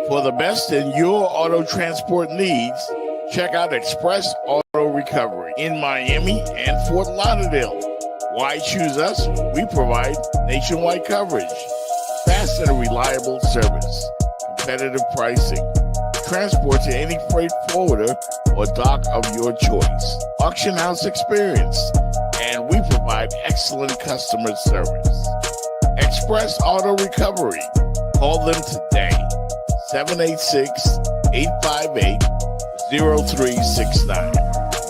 For the best in your auto transport needs, check out Express Auto Recovery in Miami and Fort Lauderdale. Why choose us? We provide nationwide coverage, fast and reliable service, competitive pricing, transport to any freight forwarder or dock of your choice, auction house experience, and we provide excellent customer service. Express Auto Recovery. Call them today. 786-858-0369.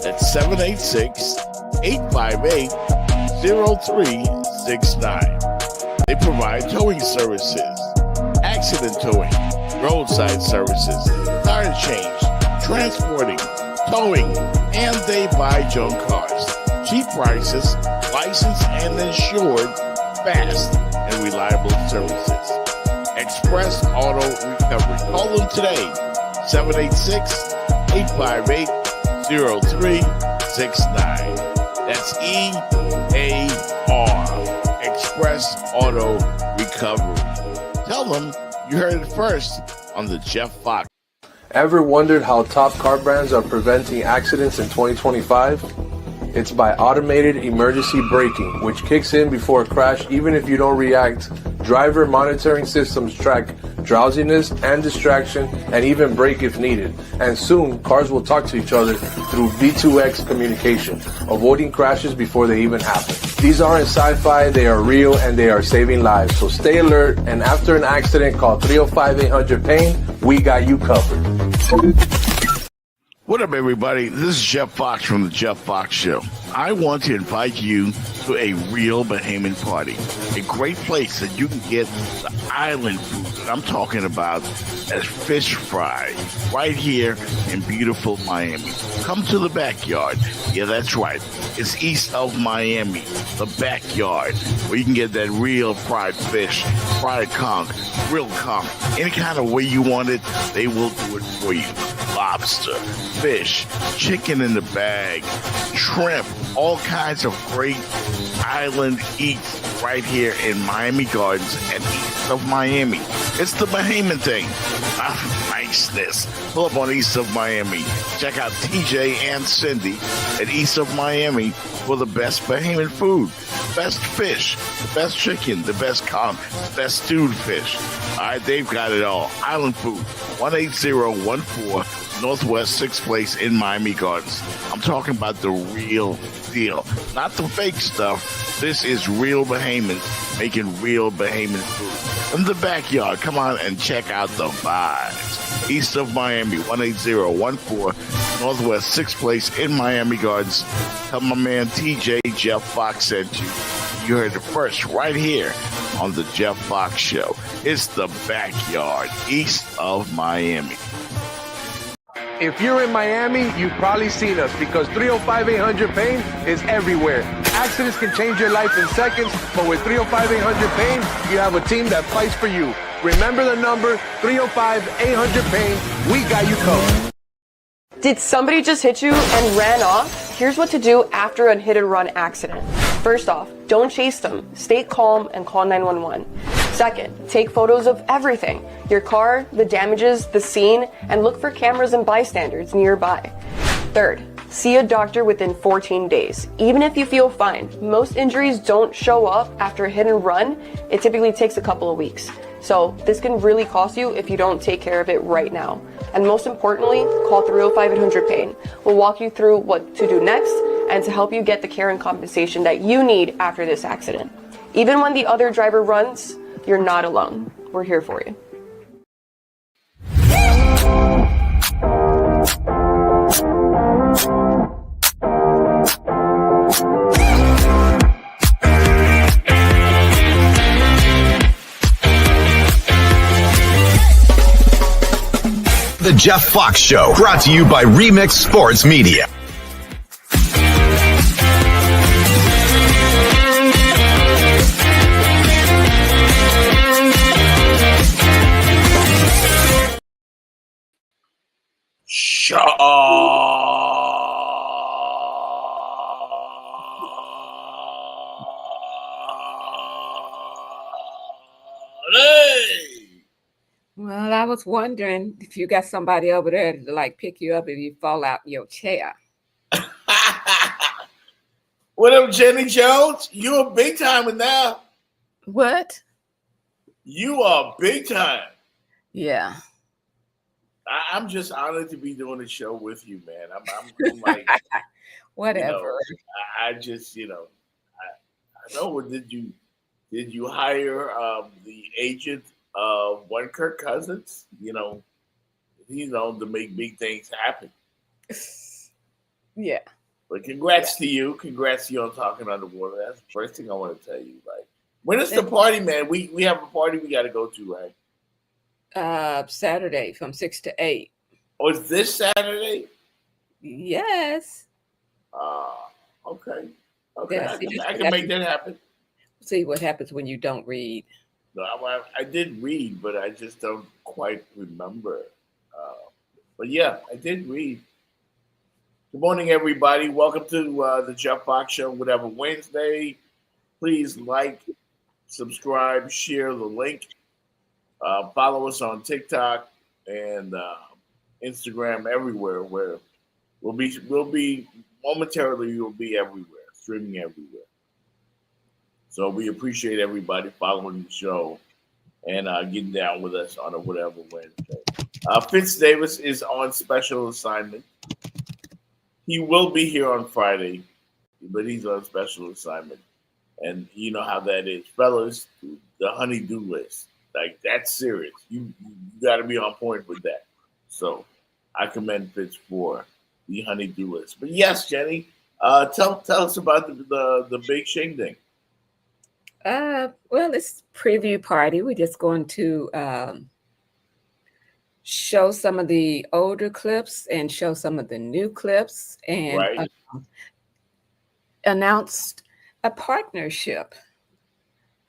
That's 786-858-0369. They provide towing services, accident towing, roadside services, tire change, transporting, towing, and they buy junk cars. Cheap prices, licensed and insured, fast and reliable services. Express Auto Recovery. Call them today, 786-858-0369. That's EAR, Express Auto Recovery. Tell them you heard it first on the Jeff Fox. Ever wondered how top car brands are preventing accidents in 2025? It's by automated emergency braking, which kicks in before a crash even if you don't react. Driver monitoring systems track drowsiness and distraction and even brake if needed. And soon, cars will talk to each other through V2X communication, avoiding crashes before they even happen. These aren't sci-fi, they are real and they are saving lives. So stay alert, and after an accident, call 305-800-PAIN. We got you covered. What up, everybody? This is Jeff Fox from the Jeff Fox Show. I want to invite you to a real Bahamian party, a great place that you can get the island food that I'm talking about as fish fry right here in beautiful Miami. Come to the backyard. Yeah, that's right. It's east of Miami, the backyard, where you can get that real fried fish, fried conch, grilled conch, any kind of way you want it, they will do it for you. Lobster, fish, chicken in the bag, shrimp, all kinds of great island eats right here in Miami Gardens and east of Miami. It's the Bahamian thing. Niceness. Pull up on east of Miami. Check out TJ and Cindy at east of Miami for the best Bahamian food. Best fish, the best chicken, the best conch, the best stewed fish. All right, they've got it all. Island food, 18014 Northwest 6th Place in Miami Gardens. I'm talking about the real deal, not the fake stuff. This is real Bahamians making real Bahamian food. In the backyard, come on and check out the vibes. East of Miami, 18014 Northwest 6th Place in Miami Gardens. Tell my man TJ Jeff Fox sent you. You heard it first right here on the Jeff Fox Show. It's the backyard, east of Miami. If you're in Miami, you've probably seen us because 305-800-PAIN is everywhere. Accidents can change your life in seconds, but with 305-800-PAIN, you have a team that fights for you. Remember the number, 305-800-PAIN. We got you covered. Did somebody just hit you and ran off? Here's what to do after a hit and run accident. First off, don't chase them. Stay calm and call 911. Second, take photos of everything. Your car, the damages, the scene, and look for cameras and bystanders nearby. Third, see a doctor within 14 days. Even if you feel fine, most injuries don't show up after a hit and run. It typically takes a couple of weeks. So this can really cost you if you don't take care of it right now. And most importantly, call 305-800-PAIN. We'll walk you through what to do next and to help you get the care and compensation that you need after this accident. Even when the other driver runs, you're not alone. We're here for you. The Jeff Fox Show, brought to you by Remix Sports Media. Well, I was wondering if you got somebody over there to like pick you up if you fall out your chair. What up, Jenny Jones? You are big time now. What? You are big time. Yeah. I'm just honored to be doing a show with you, man. I'm like, Whatever. I just, I know. Did you hire the agent of one Kirk Cousins? He's known to make big things happen. Yeah. But congrats to you. Congrats to you on Talking Underwater. That's the first thing I want to tell you. Like, when is the party, man? We have a party we got to go to, right? Saturday from 6 to 8. Oh, it's this Saturday? Yes. Okay. Yeah, I can make that happen. See what happens when you don't read. No, I did read, but I just don't quite remember. But yeah, I did read. Good morning, everybody. Welcome to the Jeff Fox Show, whatever Wednesday. Please like, subscribe, share the link. Follow us on TikTok and Instagram, everywhere. Where we'll be momentarily. We'll be everywhere, streaming everywhere. So we appreciate everybody following the show and getting down with us on a whatever Wednesday. Fitz Davis is on special assignment. He will be here on Friday, but he's on special assignment. And you know how that is. Fellas, the honey-do list. Like, that's serious. You got to be on point with that. So I commend Fitz for the honey-do list. But yes, Jenny, tell us about the big shindig. Well, it's preview party. We're just going to show some of the older clips and show some of the new clips and announced a partnership.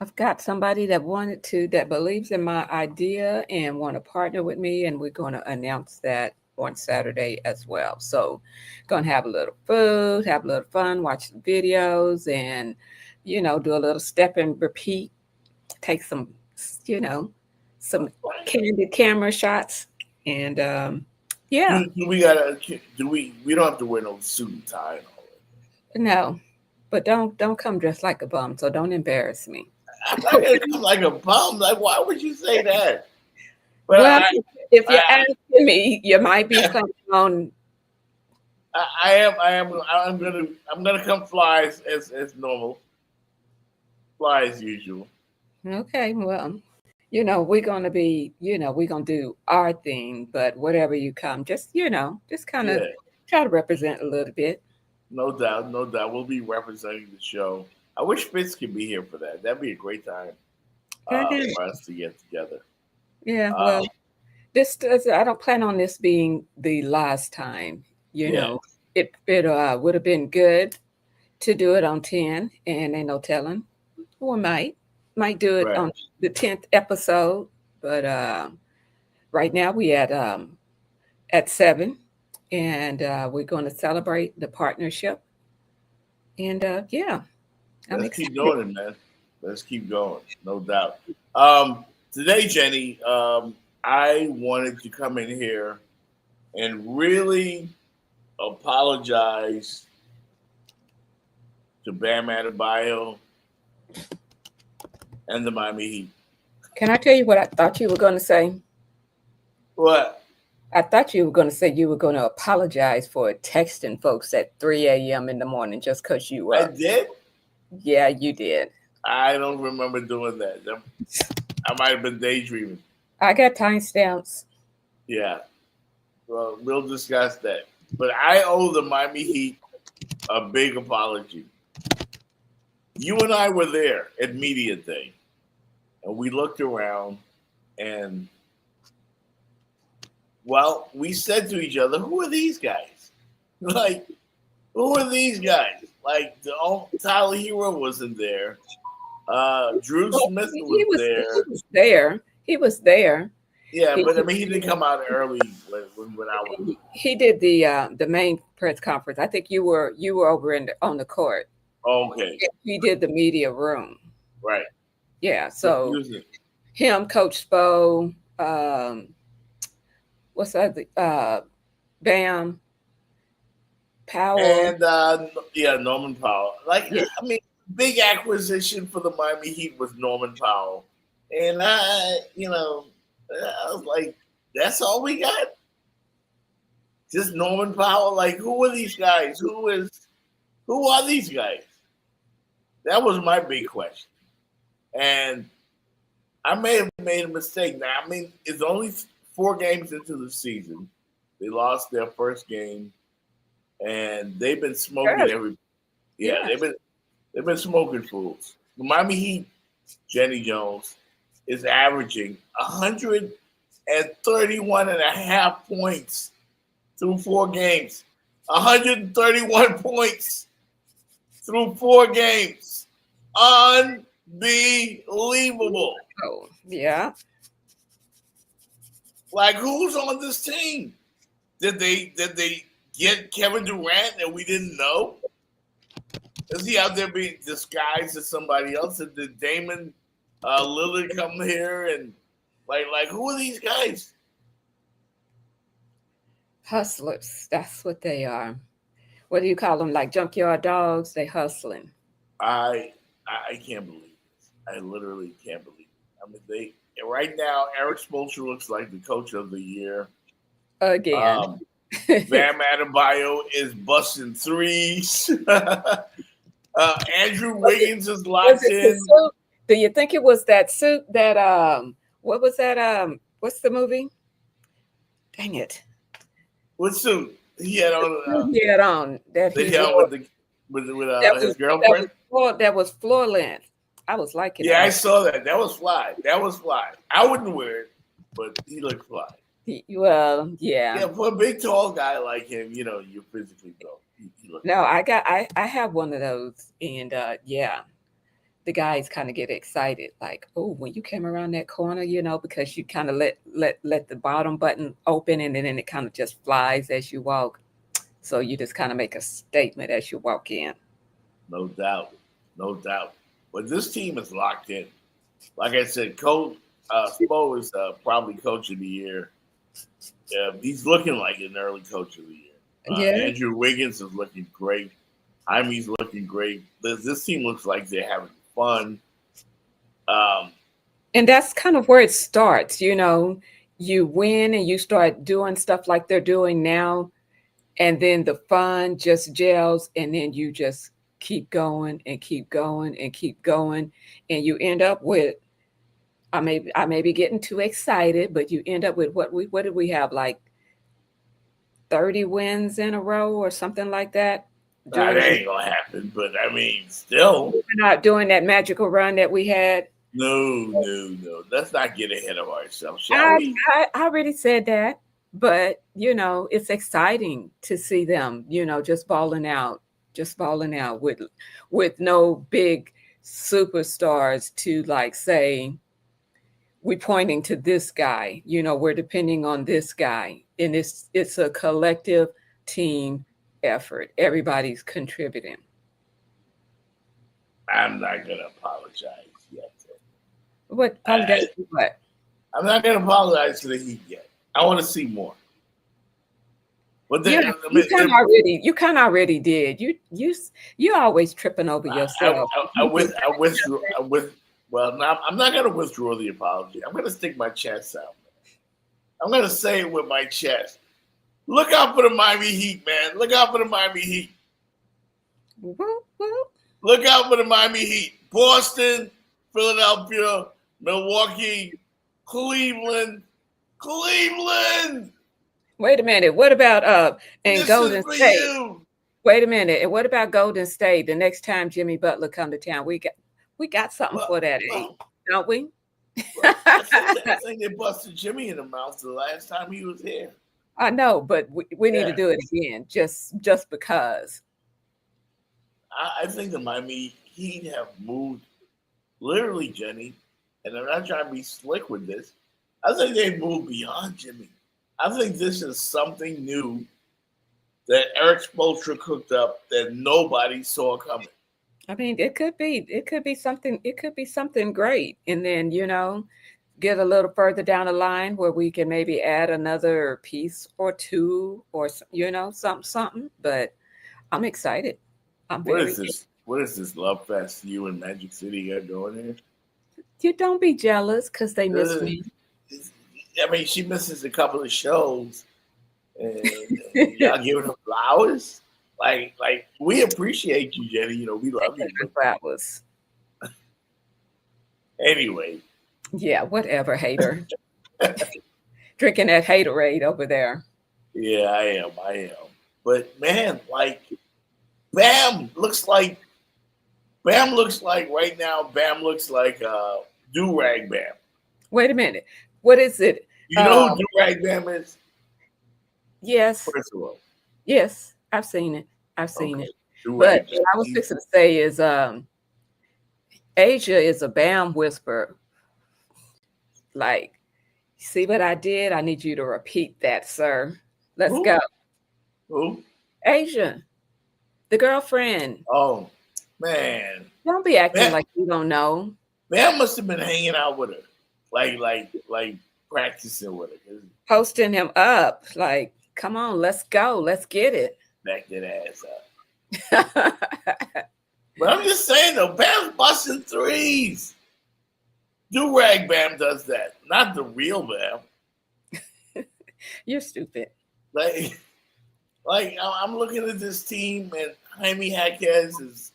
I've got somebody that believes in my idea and want to partner with me, and we're going to announce that on Saturday as well. So going to have a little food, have a little fun, watch the videos, and do a little step and repeat, take some, some candid camera shots. And yeah. We don't have to wear no suit and tie and all that. No, but don't come dressed like a bum, so don't embarrass me. I'm not gonna come like a bum. Like, why would you say that? But well, if you're asking me, you might be coming on. I'm gonna come fly as normal. Fly as usual. Okay, well, we're gonna be, we're gonna do our thing, but whatever you come, just kind of try to represent a little bit. No doubt. We'll be representing the show. I wish Fitz could be here for that. That'd be a great time for us to get together. Yeah, well, I don't plan on this being the last time. It would have been good to do it on 10, and ain't no telling. We might do it on the 10th episode, but right now we at 7, and we're going to celebrate the partnership. And let's keep doing it, man. Let's keep going, no doubt. Today, Jenny, I wanted to come in here and really apologize to Bam Adebayo and the Miami Heat. Can I tell you what I thought you were going to say? What? I thought you were going to say you were going to apologize for texting folks at 3 a.m. in the morning just because you were. I did? Yeah, you did. I don't remember doing that. I might have been daydreaming. I got timestamps. Yeah. Well, we'll discuss that. But I owe the Miami Heat a big apology. You and I were there at Media Day, and we looked around, and, well, we said to each other, who are these guys? Like, who are these guys? Like, Tyler Hero wasn't there. Drew Smith was there. He was there. Yeah, but I mean, he didn't come out early when I was. He did the main press conference. I think you were over on the court. Okay. He did the media room. Right. Yeah. So him, Coach Spo, um, what's that? Bam Powell. And yeah, Norman Powell. Like, Yeah. I mean, big acquisition for the Miami Heat was Norman Powell, and I was like, that's all we got. Just Norman Powell. Like, who are these guys? Who are these guys? That was my big question. And I may have made a mistake. Now, I mean, it's only 4 games into the season. They lost their first game, and they've been smoking every. Yeah, they've been smoking fools. The Miami Heat, Jenny Jones, is averaging 131 and a half points through 4 games. 131 points through 4 games. Unbelievable. Oh, yeah. Like, who's on this team? Did they get Kevin Durant and we didn't know? Is he out there being disguised as somebody else? Did Damon Lillard come here and like who are these guys? Hustlers. That's what they are. What do you call them? Like junkyard dogs? They hustling. I can't believe this. I literally can't believe it. I mean, right now Eric Spoelstra looks like the coach of the year Again. Bam Adebayo is busting threes. Andrew Wiggins is locked in. Do you think it was that suit that what was that what's the movie? Dang it. What suit he had on? He had on that he he had wore. with his girlfriend. That was floor length. I was liking it. Yeah, I saw that. That was fly. I wouldn't wear it, but he looked fly. Well, yeah. Yeah, for a big tall guy like him, you're physically built. No, I have one of those, and yeah, the guys kind of get excited, like, oh, when you came around that corner, because you kind of let the bottom button open, and then it kind of just flies as you walk. So you just kind of make a statement as you walk in. No doubt. But this team is locked in. Like I said, Coach Spo is probably coach of the year. He's looking like an early coach of the year. Andrew Wiggins is looking great. Jaime's looking great. This team looks like they're having fun. And that's kind of where it starts. You win and you start doing stuff like they're doing now. And then the fun just gels. And then you just keep going and keep going and keep going. And you end up with, I may be getting too excited, but you end up with what did we have, like 30 wins in a row or something like that? That ain't gonna happen, but I mean, still, we're not doing that magical run that we had. No. Let's not get ahead of ourselves, shall we? I already said that, but it's exciting to see them, just balling out with no big superstars to like say, we're pointing to this guy, we're depending on this guy. And it's a collective team effort. Everybody's contributing. I'm not going to apologize yet. What? Apologize for what? I'm not going to apologize to the Heat yet. I want to see more. But then, you kind of already did. You always tripping over yourself. Well, now I'm not going to withdraw the apology. I'm going to stick my chest out. I'm going to say it with my chest. Look out for the Miami Heat, man. Look out for the Miami Heat. Look out for the Miami Heat. Boston, Philadelphia, Milwaukee, Cleveland. Wait a minute. What about Golden State? You. Wait a minute. And what about Golden State? The next time Jimmy Butler come to town, we got something for that, don't we? I think they busted Jimmy in the mouth the last time he was here. I know, but we need to do it again, just because. I think the Miami Heat have moved, literally, Jenny, and I'm not trying to be slick with this. I think they've moved beyond Jimmy. I think this is something new that Eric Spoelstra cooked up that nobody saw coming. I mean, it could be something great. And then, get a little further down the line where we can maybe add another piece or two or something. But I'm excited. I'm What very. is this? What is this love fest you and Magic City are doing You don't be jealous because they miss here? me. I mean, she misses a couple of shows, and y'all giving her flowers. Like we appreciate you, Jenny. You know, we love you. But Flowers. anyway, Yeah, whatever, hater. Drinking that haterade over there. yeah, I am. But man, like Bam looks like right now. Bam looks like do rag Bam. Wait a minute. What is it? You know who do rag Bam is? Yes. First of all, Yes, I've seen it. I've seen okay, it. do-rag But Bam. what I was fixing to say is Asia is a Bam whisperer. Like, see what I did? I need you to repeat that, sir. Let's Who? go. Who? Asia, the girlfriend. Oh man, Don't be acting Bam, like you don't know. Bam must have been hanging out with her, like practicing with her. 'Cause Posting him up. Like, come on, let's go. Let's get it. back that ass up. But I'm just saying though, Bam's busting threes. Do rag Bam does that, not the real Bam. You're stupid. Like I'm looking at this team, and Jaime Jaquez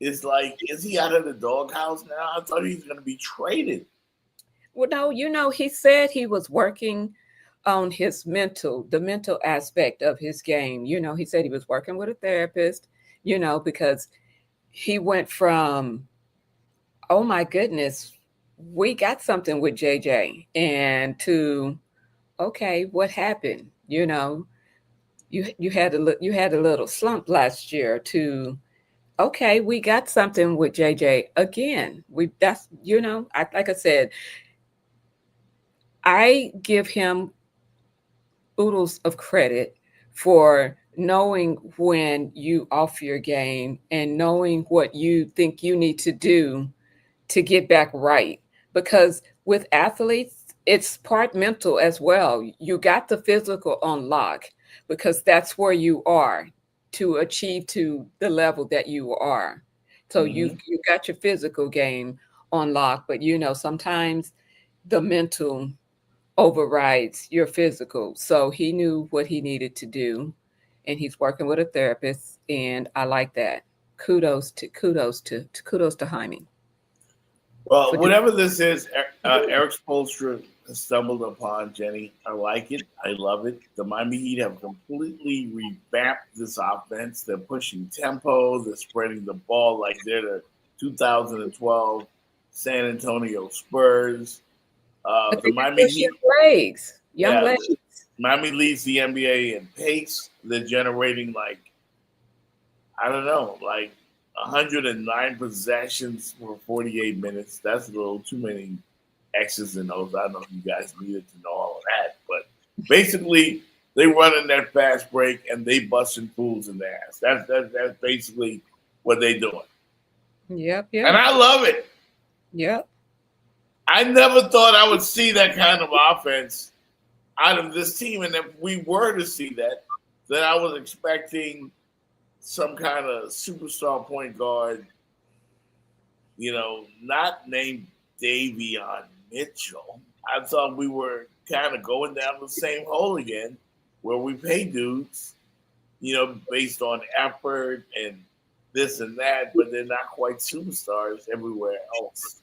is like, is he out of the doghouse now? I thought he was going to be traded. Well, no, he said he was working on the mental aspect of his game. He said he was working with a therapist, because he went from, oh my goodness, we got something with JJ, and to, okay, what happened? You had a little slump last year, to, okay, we got something with JJ again. Like I said, I give him oodles of credit for knowing when you off your game and knowing what you think you need to do to get back right. Because with athletes, it's part mental as well. You got the physical on lock because that's where you are to achieve to the level that you are. So you got your physical game on lock, but sometimes the mental overrides your physical. So he knew what he needed to do, and he's working with a therapist, and I like that. Kudos to Jaime. Well, whatever this is, Eric Spoelstra has stumbled upon, Jenny. I like it. I love it. The Miami Heat have completely revamped this offense. They're pushing tempo. They're spreading the ball like they're the 2012 San Antonio Spurs. The Miami Heat legs, young legs. Miami leads the NBA in pace. They're generating like 109 possessions for 48 minutes. That's a little too many X's and O's. I don't know if you guys needed to know all of that, but basically they running that fast break and they busting fools in their ass. That's basically what they doing. Yep. And I love it. Yep. I never thought I would see that kind of offense out of this team. And if we were to see that, then I was expecting some kind of superstar point guard, not named Davion Mitchell. I thought we were kind of going down the same hole again, where we pay dudes, based on effort and this and that, but they're not quite superstars everywhere else.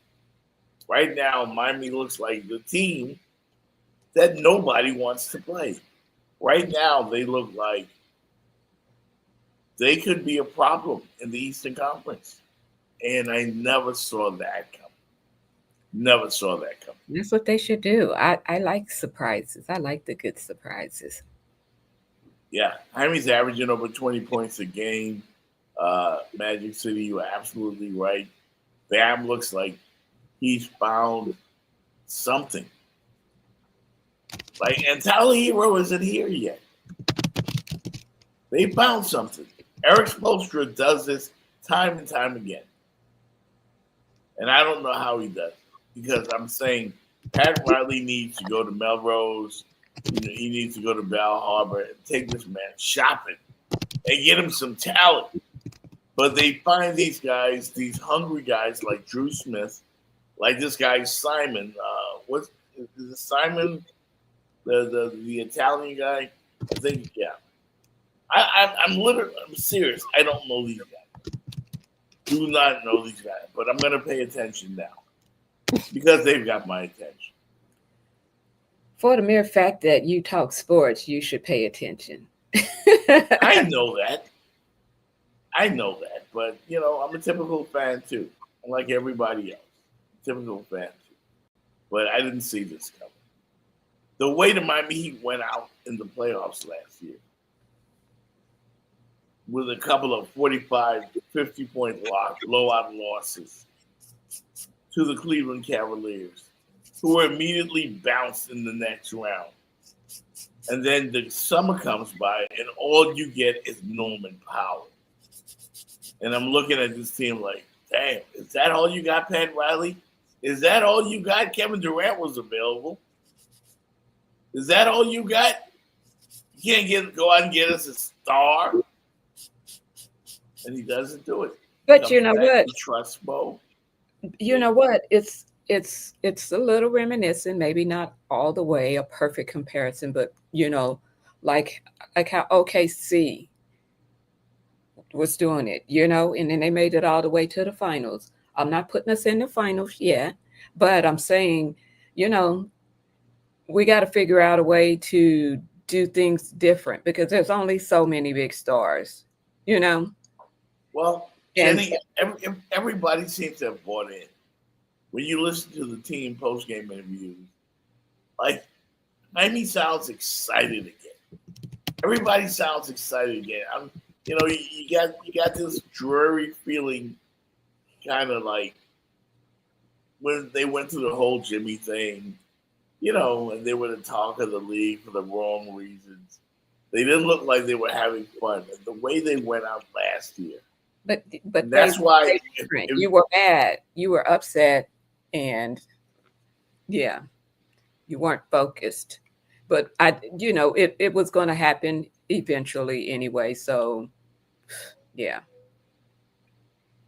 Right now, Miami looks like the team that nobody wants to play. Right now, they look like they could be a problem in the Eastern Conference. And I never saw that coming. Never saw that coming. That's what they should do. I like surprises. I like the good surprises. Yeah. Jaime's averaging over 20 points a game. Magic City, you're absolutely right. Bam looks like he's found something. And Tyler Hero isn't here yet. They found something. Eric Spoelstra does this time and time again. And I don't know how he does it, because I'm saying Pat Riley needs to go to Melrose. He needs to go to Bal Harbor and take this man shopping and get him some talent. But they find these guys, these hungry guys like Drew Smith, like this guy Simon. What's is it Simon, the Italian guy? I think, yeah. I'm serious. I don't know these guys. Do not know these guys, but I'm going to pay attention now because they've got my attention. For the mere fact that you talk sports, you should pay attention. I know that. But, I'm a typical fan, too. I'm like everybody else. Typical fan, too. But I didn't see this coming. The way the Miami Heat went out in the playoffs last year with a couple of 45, 50-point blowout losses to the Cleveland Cavaliers, who were immediately bounced in the next round. And then the summer comes by, and all you get is Norman Powell. And I'm looking at this team like, damn, is that all you got, Pat Riley? Is that all you got? Kevin Durant was available. Is that all you got? You can't go out and get us a star? And he doesn't do it. But you know what? Trust Bo. You know what? It's a little reminiscent, maybe not all the way a perfect comparison, but like how OKC was doing it, and then they made it all the way to the finals. I'm not putting us in the finals yet, but I'm saying, we got to figure out a way to do things different because there's only so many big stars, Well, Jenny, everybody seems to have bought in. When you listen to the team post-game interviews, like, Miami sounds excited again. Everybody sounds excited again. You got this dreary feeling, kind of like when they went through the whole Jimmy thing, and they were the talk of the league for the wrong reasons. They didn't look like they were having fun. And the way they went out last year. But that's why you were mad, you were upset, and yeah, you weren't focused. But it was going to happen eventually anyway. So yeah.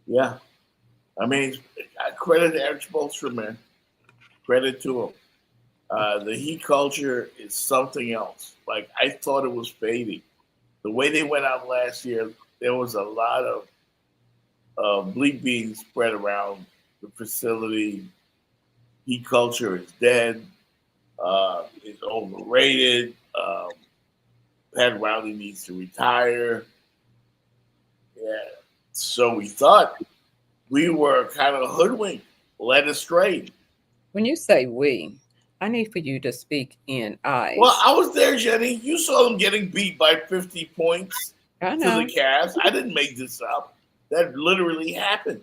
Yeah. I mean, credit to Eric Spoelstra, man. Credit to him. The Heat culture is something else. Like, I thought it was fading. The way they went out last year, there was a lot of bleep being spread around the facility. Heat culture is dead. It's overrated. Pat Riley needs to retire. Yeah. So we thought we were kind of hoodwinked, led astray. When you say we, I need for you to speak in I. Well, I was there, Jenny. You saw them getting beat by 50 points to the Cavs. I didn't make this up. That literally happened.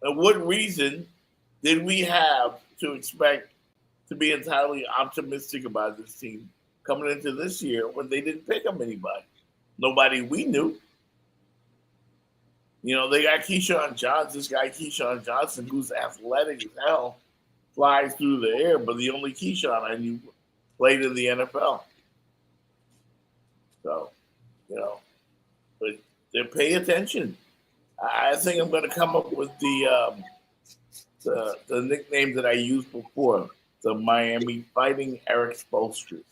And what reason did we have to expect to be entirely optimistic about this team coming into this year when they didn't pick up anybody? Nobody we knew. They got Keyshawn Johnson, this guy Keyshawn Johnson, who's athletic as hell, flies through the air, but the only Keyshawn I knew played in the NFL. So, but they pay attention. I think I'm going to come up with the nickname that I used before, the Miami Fighting Eric Spoelstras.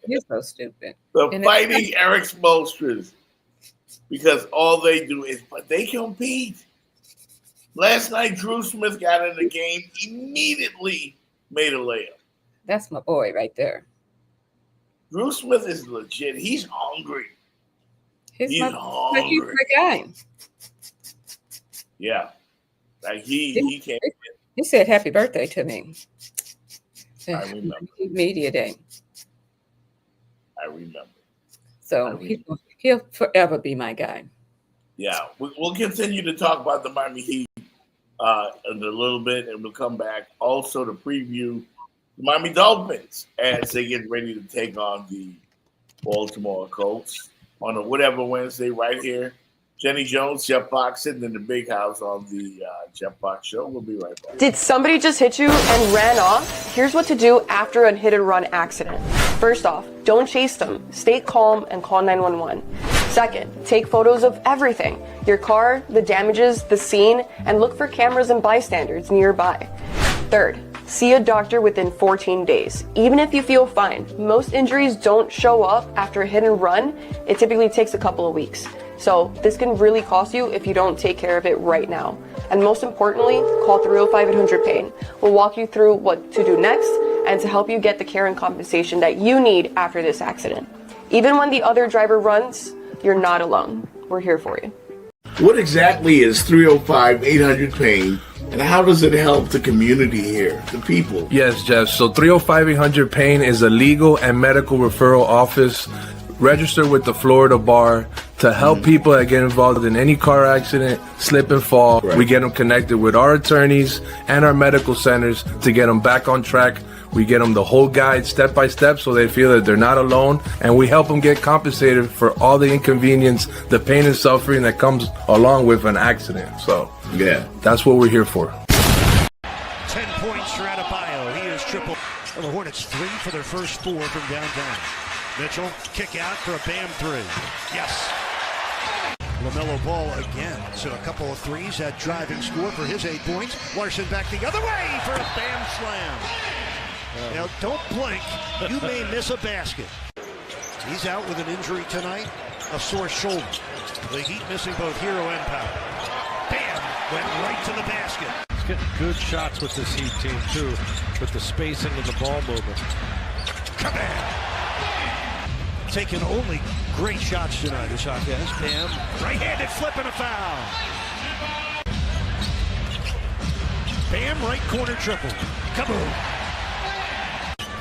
You're so stupid. The Fighting Eric Spoelstras. Because all they do is, but they compete. Last night, Drew Smith got in the game, immediately made a layup. That's my boy right there. Drew Smith is legit. He's hungry. He's hungry. He's my guy. Yeah. Like he came in. He said happy birthday to me. I remember. Media day. I remember. So he'll forever be my guy. Yeah. We'll continue to talk about the Miami Heat in a little bit, and we'll come back also to preview the Miami Dolphins as they get ready to take on the Baltimore Colts on a whatever Wednesday right here, Jenny Jones, Jeff Fox, sitting in the big house on the Jeff Fox Show. We'll be right back. Did somebody just hit you and ran off? Here's what to do after a hit and run accident. First off, don't chase them. Stay calm and call 911. Second, take photos of everything. Your car, the damages, the scene, and look for cameras and bystanders nearby. Third, see a doctor within 14 days. Even if you feel fine, most injuries don't show up after a hit and run. It typically takes a couple of weeks. So this can really cost you if you don't take care of it right now. And most importantly, call 305-800-PAIN. We'll walk you through what to do next and to help you get the care and compensation that you need after this accident. Even when the other driver runs, you're not alone. We're here for you. What exactly is 305-800-PAIN, and how does it help the community here, the people? Yes, Jeff. So 305-800-PAIN is a legal and medical referral office registered with the Florida Bar to help people that get involved in any car accident, slip and fall. Right. We get them connected with our attorneys and our medical centers to get them back on track. We get them the whole guide step by step so they feel that they're not alone, and we help them get compensated for all the inconvenience, the pain and suffering that comes along with an accident. So Yeah. that's what we're here for. 10 points for Adebayo. He is triple. Well, the Hornets 3 for their first 4 from downtown. Mitchell, kick out for a Bam 3. Yes. LaMelo Ball again. So a couple of threes, that driving score for his 8 points. Larson back the other way for a Bam slam. Now, don't blink. You may miss a basket. He's out with an injury tonight, a sore shoulder. The Heat missing both Hero and Powell. Bam! Went right to the basket. He's getting good shots with this Heat team, too, with the spacing and the ball movement. Come on! Taking only great shots tonight, the shot guys. Bam, right-handed flip and a foul. Bam, right corner triple. Kaboom.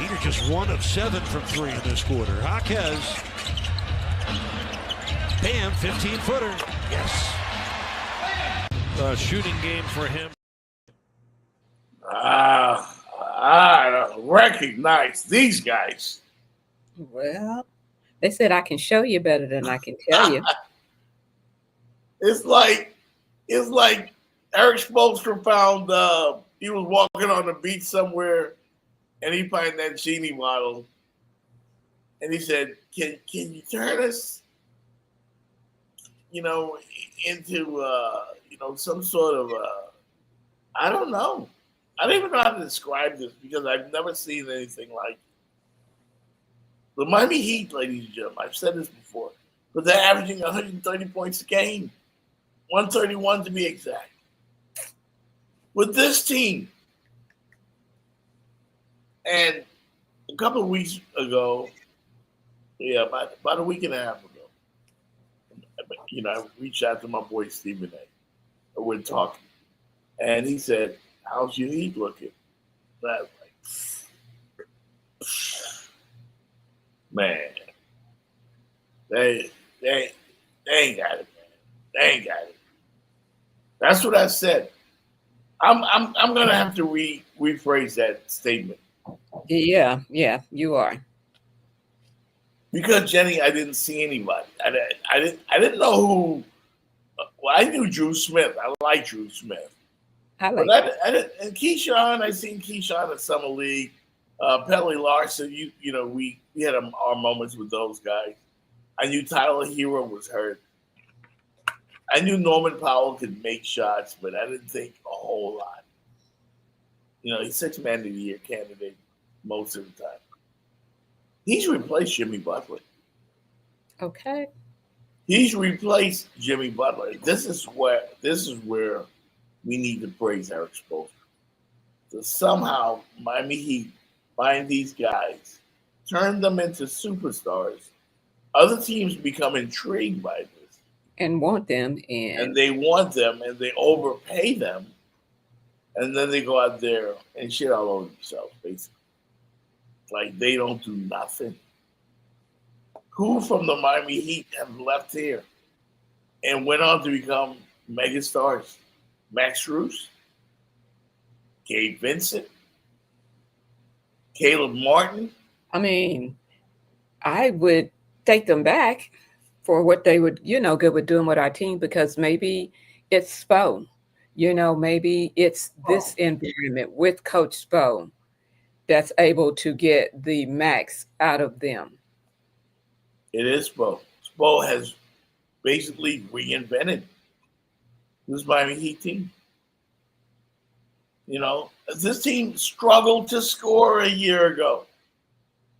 Peter just 1 of 7 from 3 in this quarter. Jaquez. Bam, 15-footer. Yes. Shooting game for him. I don't recognize these guys. Well, they said I can show you better than I can tell you. It's like Eric Spoelstra found he was walking on the beach somewhere, and he found that genie bottle, and he said, "Can you turn us, into some sort of I don't know. I don't even know how to describe this because I've never seen anything like it. The Miami Heat, ladies and gentlemen, I've said this before, but they're averaging 130 points a game, 131 to be exact. With this team, and a couple of weeks ago, about a week and a half ago, I reached out to my boy Stephen A. We're talking, and he said, "How's your Heat looking?" And I was like, man, they ain't got it, man. They ain't got it. That's what I said. I'm gonna have to rephrase that statement. Yeah, you are. Because Jenny, I didn't see anybody. I didn't know who. Well, I knew Drew Smith. I like Drew Smith. I like But and Keyshawn, I seen Keyshawn at Summer League. Pelly Larson, we had our moments with those guys. I knew Tyler Hero was hurt. I knew Norman Powell could make shots, but I didn't think a whole lot. He's 6th Man of the Year candidate most of the time. He's replaced Jimmy Butler. Okay. He's replaced Jimmy Butler. This is where we need to praise Eric Spoelstra. So somehow Miami Heat find these guys, turn them into superstars. Other teams become intrigued by this. And want them. And they want them, and they overpay them. And then they go out there and shit all over themselves, basically. Like they don't do nothing. Who from the Miami Heat have left here and went on to become megastars? Max Strus, Gabe Vincent, Caleb Martin. I mean, I would take them back. for what they would, good with doing with our team, because maybe it's Spo, maybe it's this environment with Coach Spo that's able to get the max out of them. It is Spo. Spo has basically reinvented this Miami Heat team. This team struggled to score a year ago.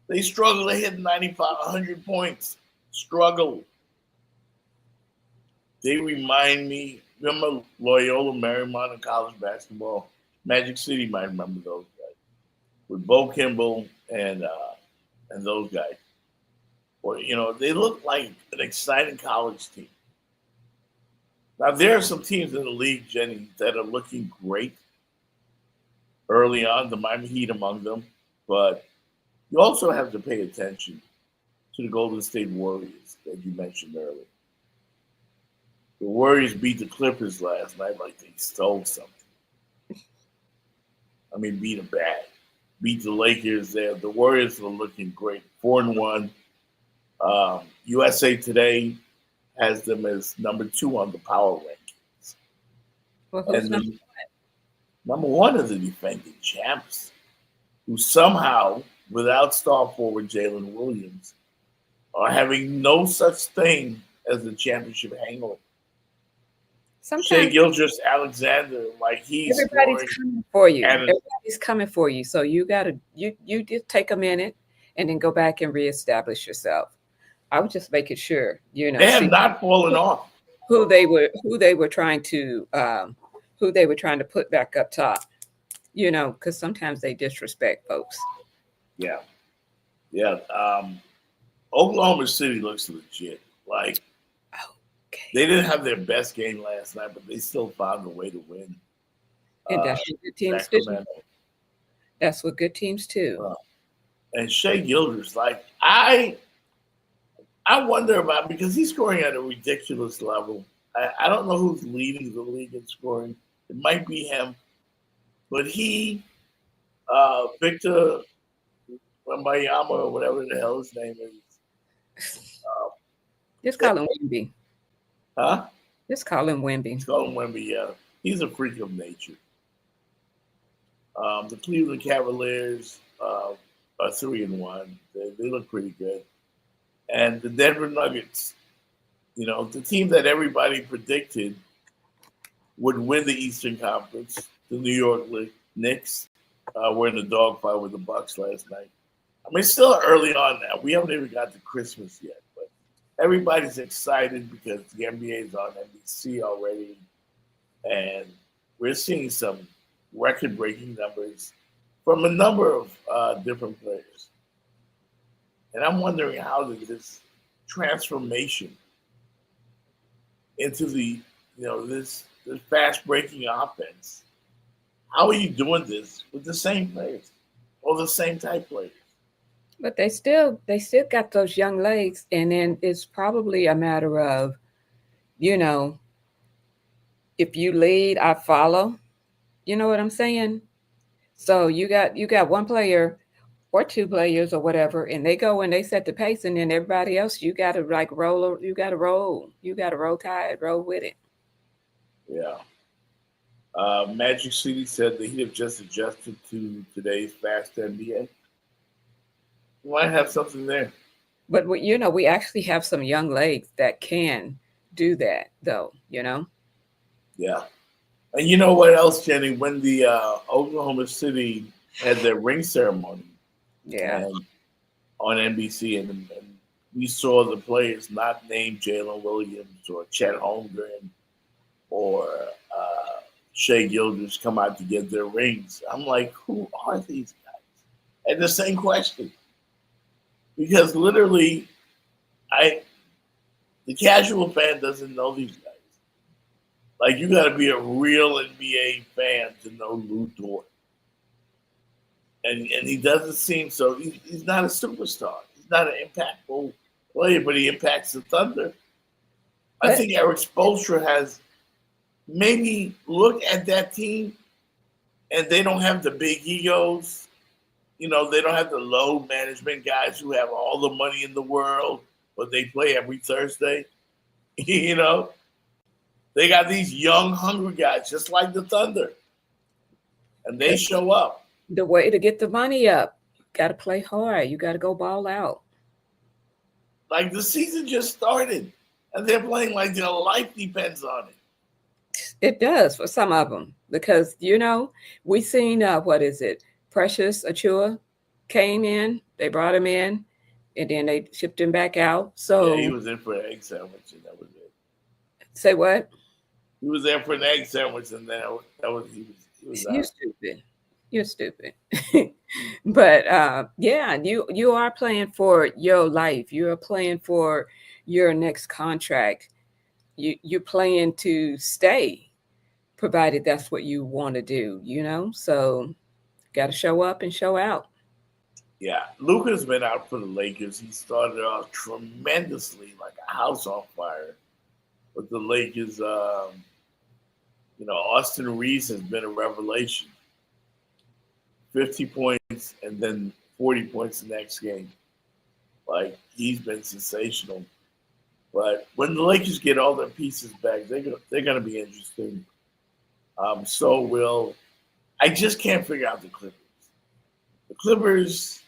They struggled to hit 95, 100 points. Struggled. They remind me, remember Loyola Marymount in college basketball? Magic City might remember those guys. With Bo Kimball and those guys. Or, they look like an exciting college team. Now, there are some teams in the league, Jenny, that are looking great early on, the Miami Heat among them. But you also have to pay attention to the Golden State Warriors that you mentioned earlier. The Warriors beat the Clippers last night like they stole something. I mean, beat them bad. Beat the Lakers there. The Warriors are looking great. 4-1. USA Today has them as number 2 on the power rankings. Well, who's and number one? Number 1 is the defending champs, who somehow, without star forward Jalen Williams, are having no such thing as a championship hangover. Shai Gilgeous-Alexander, like everybody's coming for you. Everybody's coming for you. So you just take a minute and then go back and reestablish yourself. I was just making sure, they have not fallen off. Who they were trying to put back up top. Because sometimes they disrespect folks. Yeah. Oklahoma City looks legit. Like, they didn't have their best game last night, but they still found a way to win. And that's what good teams do. That's what good teams do. And Shai Gilgeous, like, I wonder about, because he's scoring at a ridiculous level. I don't know who's leading the league in scoring. It might be him. But he, Victor Wembanyama, or whatever the hell his name is. Just call him Wemby. Huh? Just call him Wemby. Just call him Wemby, yeah. He's a freak of nature. The Cleveland Cavaliers are 3-1. They look pretty good. And the Denver Nuggets, the team that everybody predicted would win the Eastern Conference, the New York Knicks, were in the dogfight with the Bucks last night. I mean, it's still early on now. We haven't even got to Christmas yet, but everybody's excited because the NBA is on NBC already, and we're seeing some record-breaking numbers from a number of different players. And I'm wondering how did this transformation into this fast-breaking offense, how are you doing this with the same players or the same type players? But they still got those young legs, and then it's probably a matter of, if you lead, I follow. You know what I'm saying? So you got one player or two players or whatever, and they go and they set the pace, and then everybody else, you got to roll. You got to roll tide, roll with it. Yeah. Magic City said that he have just adjusted to today's fast NBA. We might have something there. But we actually have some young legs that can do that, though. Yeah. And you know what else, Jenny? When the Oklahoma City had their ring ceremony, on NBC, and we saw the players not named Jalen Williams or Chet Holmgren or Shai Gilgeous come out to get their rings. I'm like, who are these guys? And the same question. Because literally, the casual fan doesn't know these guys. Like, you got to be a real NBA fan to know Lou Dort. And he doesn't seem so. He's not a superstar. He's not an impactful player, but he impacts the Thunder. I think Eric Spoelstra has maybe looked at that team, and they don't have the big egos. They don't have the load management guys who have all the money in the world, but they play every Thursday. You know, they got these young, hungry guys, just like the Thunder, and they show up. The way to get the money up, you got to play hard. You got to go ball out. Like the season just started, and they're playing like their life depends on it. It does for some of them because, we seen, Precious Achua came in, they brought him in, and then they shipped him back out. So yeah, he was in for an egg sandwich, and that was it. Say what? He was there for an egg sandwich, and then he was You're stupid. You're stupid. But you are playing for your life. You're playing for your next contract. You're playing to stay, provided that's what you want to do, So got to show up and show out. Yeah, Luka's been out for the Lakers. He started off tremendously, like a house on fire with the Lakers. Austin Reeves has been a revelation. 50 points and then 40 points the next game. Like, he's been sensational. But when the Lakers get all their pieces back, they're going to be interesting. So will. I just can't figure out the Clippers. The Clippers,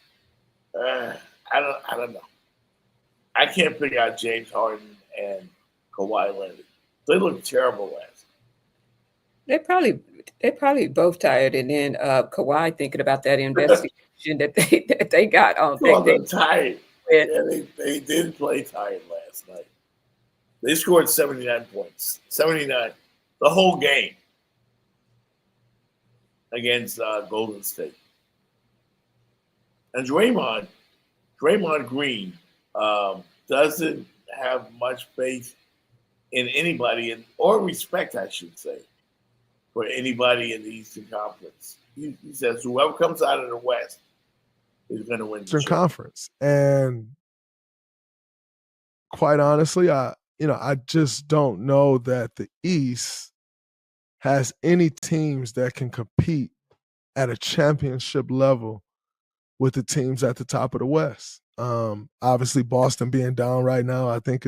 I don't know. I can't figure out James Harden and Kawhi Leonard. They look terrible last night. They're probably both tired, and then Kawhi thinking about that investigation that they got on. They're tired. Yeah, they did play tired last night. They scored 79 points, 79 the whole game against Golden State. And Draymond Green doesn't have much faith in anybody, or respect, I should say, for anybody in the Eastern Conference. He says whoever comes out of the West is going to win the Eastern Conference. And quite honestly, I just don't know that the East has any teams that can compete at a championship level with the teams at the top of the West. Obviously, Boston being down right now, I think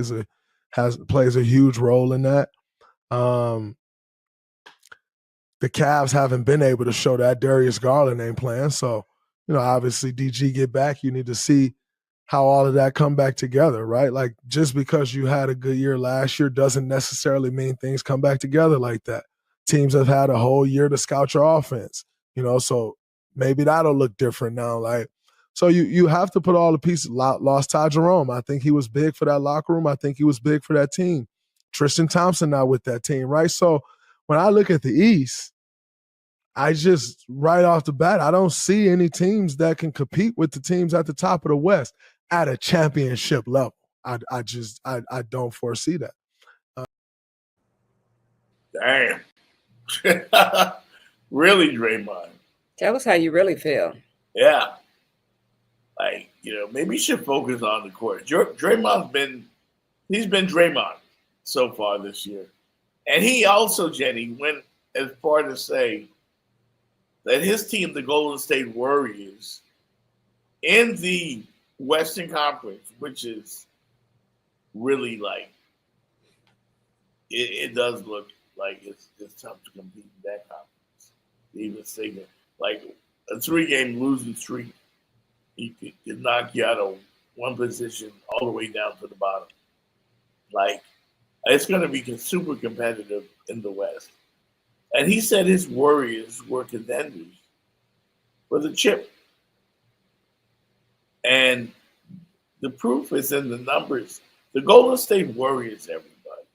plays a huge role in that. The Cavs haven't been able to show that. Darius Garland ain't playing, so obviously DG get back. You need to see how all of that come back together, right? Like, just because you had a good year last year doesn't necessarily mean things come back together like that. Teams have had a whole year to scout your offense, so maybe that'll look different now. Like, so you have to put all the pieces. Lost Ty Jerome. I think he was big for that locker room. I think he was big for that team. Tristan Thompson now with that team, right? So when I look at the East, I just, right off the bat, I don't see any teams that can compete with the teams at the top of the West at a championship level. I don't foresee that. Damn. Really, Draymond? Tell us how you really feel. Yeah. Like, maybe you should focus on the court. Draymond's been Draymond so far this year. And he also, Jenny, went as far to say that his team, the Golden State Warriors, in the Western Conference, which is really like, it does look like it's tough to compete in that conference. Even saying like a 3-game losing streak, he could knock you out of one position all the way down to the bottom. Like, it's going to be super competitive in the West. And he said his Warriors were contenders for the chip. And the proof is in the numbers. The Golden State Warriors, everybody,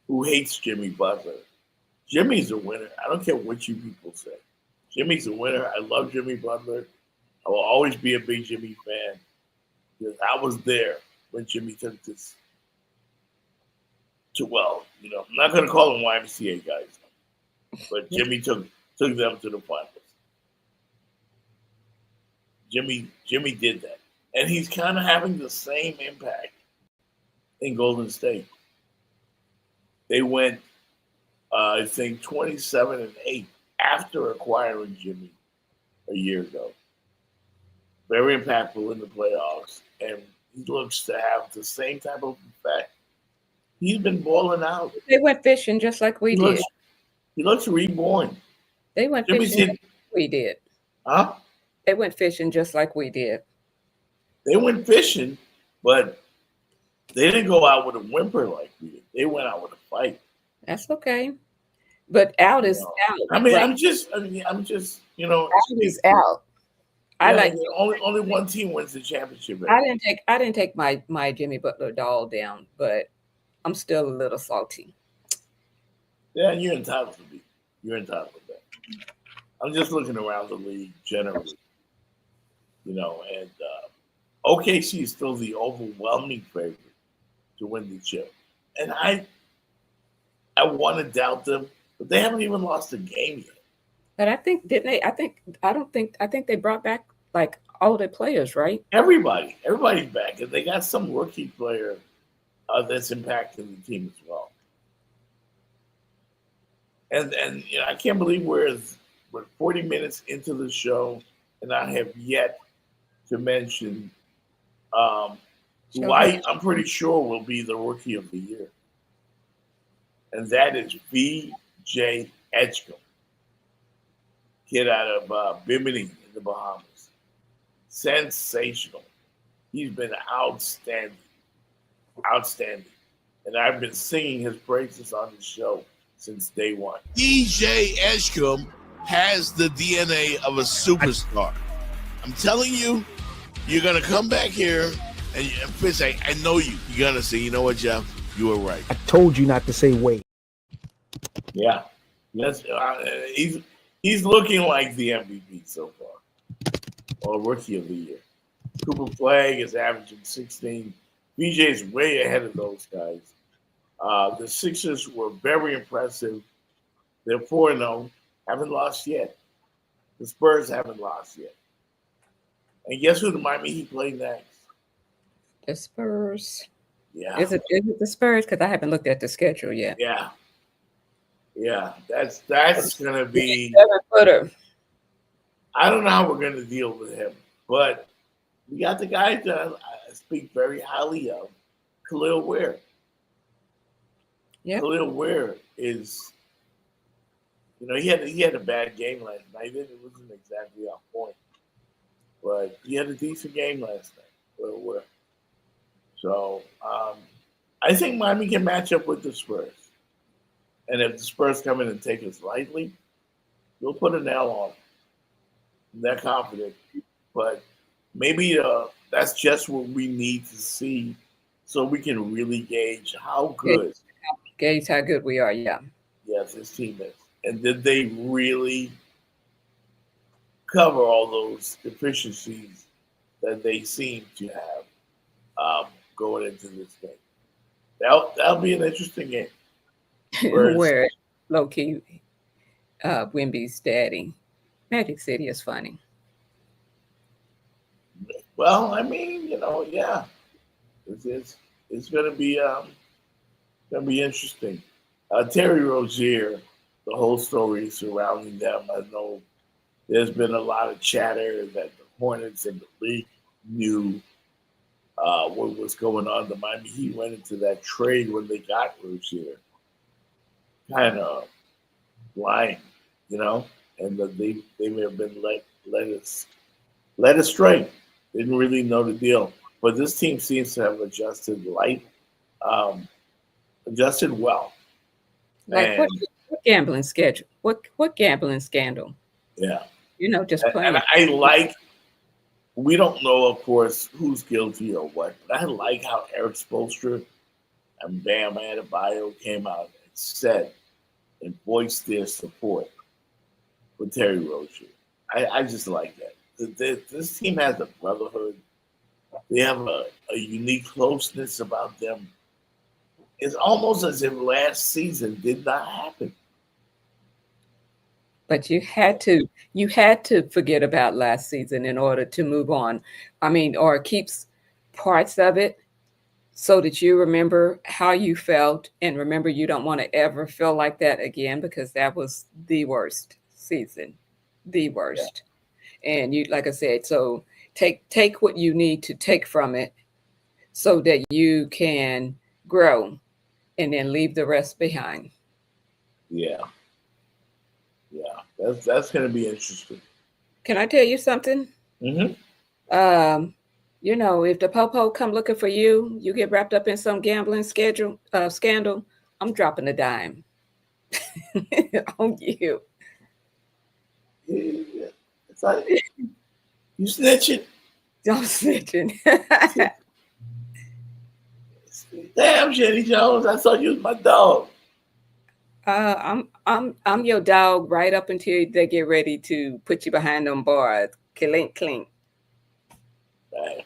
who hates Jimmy Butler. Jimmy's a winner. I don't care what you people say. Jimmy's a winner. I love Jimmy Butler. I will always be a big Jimmy fan because I was there when Jimmy took this to, I'm not going to call them YMCA guys, but Jimmy took them to the finals. Jimmy did that. And he's kind of having the same impact in Golden State. They went, I think, 27-8 after acquiring Jimmy a year ago. Very impactful in the playoffs. And he looks to have the same type of effect. He's been balling out. They went fishing just like we did. He looks reborn. They went Jimmy fishing said, just like we did. huh? They went fishing just like we did. They went fishing, but they didn't go out with a whimper like we did. They went out with a fight. That's okay. But out is out. I mean, right? I'm just, you know, Out is out. I like. only one team wins the championship. I didn't take my Jimmy Butler doll down, but I'm still a little salty. Yeah, you're entitled to be. You're entitled to that. I'm just looking around the league generally, you know, and OKC is still the overwhelming favorite to win the chip, and I want to doubt them, but they haven't even lost a game yet. But I think didn't they? I think they brought back like all their players, right? Everybody's back, and they got some rookie player that's impacting the team as well. And you know, I can't believe we're 40 minutes into the show, and I have yet to mention who I'm pretty sure will be the rookie of the year, and that is V.J. Edgecombe, kid out of Bimini in the Bahamas. Sensational. He's been outstanding, and I've been singing his praises on the show since day one. DJ Edgecombe has the DNA of a superstar. I'm telling you, you're going to come back here and Fitz, I know you. You're going to say, you know what, Jeff? You were right. I told you not to say wait. Yeah. Yes, he's looking like the MVP so far, or Rookie of the Year. Cooper Flagg is averaging 16. BJ's way ahead of those guys. The Sixers were very impressive. They're 4-0, haven't lost yet. The Spurs haven't lost yet. And guess who the Miami Heat play next? The Spurs. Yeah. Is it the Spurs? Because I haven't looked at the schedule yet. Yeah. Yeah, that's going to be 7-footer. I don't know how we're going to deal with him, but we got the guy that I speak very highly of, Khalil Ware. Yeah, Khalil Ware is, you know, he had a bad game last night. It wasn't exactly on point, but he had a decent game last night. Khalil Ware. So I think Miami can match up with the Spurs. And if the Spurs come in and take us lightly, we'll put a nail on them. I'm that confident. But maybe that's just what we need to see so we can really gauge how good. Gauge how good we are, yeah. Yes, this team is. And did they really cover all those deficiencies that they seem to have going into this game? That'll be an interesting game. Where low-key Wemby's daddy. Magic City is funny. Well, I mean, you know, yeah. It's gonna be interesting. Terry Rozier, the whole story surrounding them. I know there's been a lot of chatter that the Hornets and the league knew what was going on. The Miami Heat went into that trade when they got Rozier. Kind of lying, you know, and they may have been led astray. Didn't really know the deal, but this team seems to have adjusted well. Like what gambling schedule? What gambling scandal? Yeah, you know, just playing. And I like. We don't know, of course, who's guilty or what, but I like how Eric Spoelstra and Bam Adebayo came out and said and voiced their support for Terry Rozier. I just like that. This team has a brotherhood. They have a unique closeness about them. It's almost as if last season did not happen. But you had to forget about last season in order to move on. I mean, or keeps parts of it so that you remember how you felt and remember you don't want to ever feel like that again, because that was the worst season, the worst. Yeah. And you, like I said, so take what you need to take from it so that you can grow and then leave the rest behind. Yeah. That's going to be interesting. Can I tell you something? Mm-hmm. You know, if the popo come looking for you, you get wrapped up in some gambling scandal, I'm dropping a dime on you. Yeah. It's like, you snitching. Don't snitching. Damn, Jenny Jones, I thought you was my dog. I'm your dog right up until they get ready to put you behind them bars. Clink clink. Right.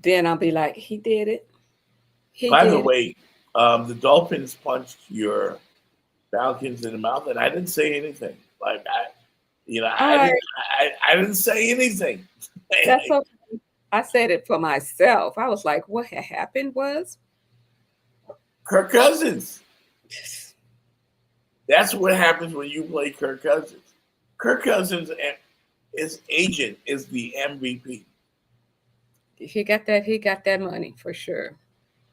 Then I'll be like, he did it. He By did the it. way, the Dolphins punched your Falcons in the mouth, and I didn't say anything. Like I didn't say anything. That's okay. I said it for myself. I was like, what had happened was Kirk Cousins. That's what happens when you play Kirk Cousins. Kirk Cousins and his agent is the MVP. he got that money for sure.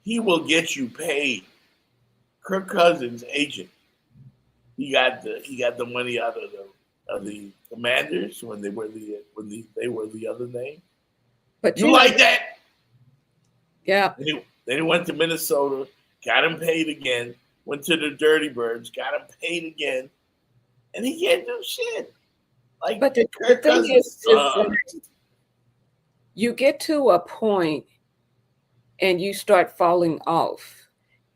He will get you paid. Kirk Cousins' agent. He got the money out of the Commanders when they were the other name. But you like that? Yeah. Then he went to Minnesota, got him paid again. Went to the Dirty Birds, got him paid again, and he can't do shit. Like, but the thing is you get to a point and you start falling off,